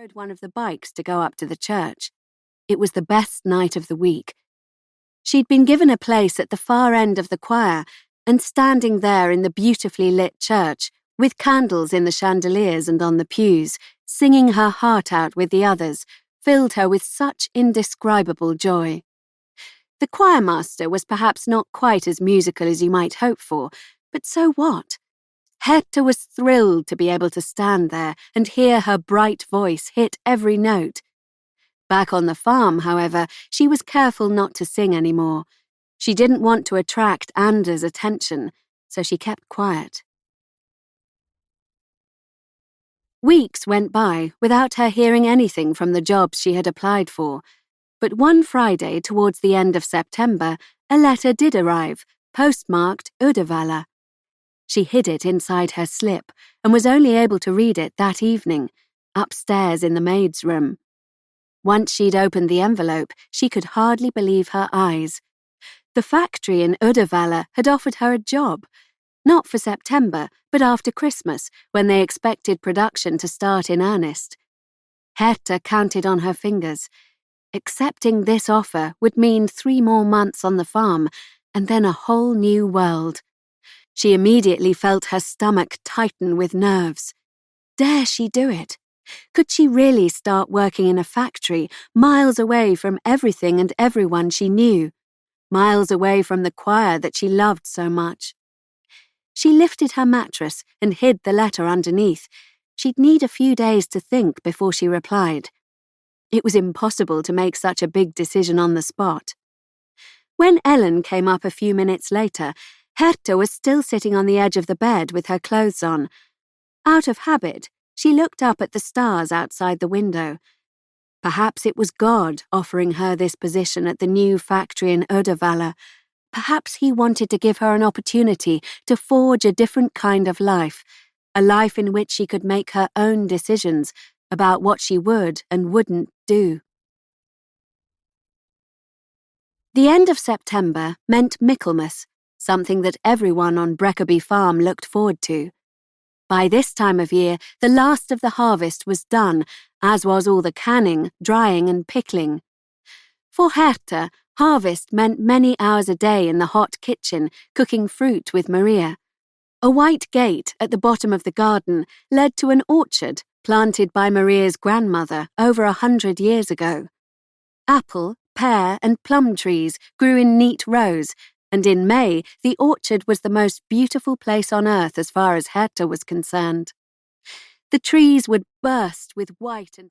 borrowed one of the bikes to go up to the church. It was the best night of the week. She'd been given a place at the far end of the choir, and standing there in the beautifully lit church, with candles in the chandeliers and on the pews, singing her heart out with the others, filled her with such indescribable joy. The choirmaster was perhaps not quite as musical as you might hope for, but so what? Herta was thrilled to be able to stand there and hear her bright voice hit every note. Back on the farm, however, she was careful not to sing anymore. She didn't want to attract Anders' attention, so she kept quiet. Weeks went by without her hearing anything from the jobs she had applied for, but one Friday towards the end of September, a letter did arrive, postmarked Uddevalla. She hid it inside her slip and was only able to read it that evening, upstairs in the maid's room. Once she'd opened the envelope, she could hardly believe her eyes. The factory in Uddevalla had offered her a job, not for September, but after Christmas, when they expected production to start in earnest. Herta counted on her fingers. Accepting this offer would mean 3 more months on the farm, and then a whole new world. She immediately felt her stomach tighten with nerves. Dare she do it? Could she really start working in a factory, miles away from everything and everyone she knew, miles away from the choir that she loved so much? She lifted her mattress and hid the letter underneath. She'd need a few days to think before she replied. It was impossible to make such a big decision on the spot. When Ellen came up a few minutes later, Herta was still sitting on the edge of the bed with her clothes on. Out of habit, she looked up at the stars outside the window. Perhaps it was God offering her this position at the new factory in Uddevalla. Perhaps he wanted to give her an opportunity to forge a different kind of life, a life in which she could make her own decisions about what she would and wouldn't do. The end of September meant Michaelmas, something that everyone on Breckerby Farm looked forward to. By this time of year, the last of the harvest was done, as was all the canning, drying and pickling. For Herta, harvest meant many hours a day in the hot kitchen, cooking fruit with Maria. A white gate at the bottom of the garden led to an orchard planted by Maria's grandmother over 100 years ago. Apple, pear and plum trees grew in neat rows, and in May the orchard was the most beautiful place on earth as far as Herta was concerned. The trees would burst with white and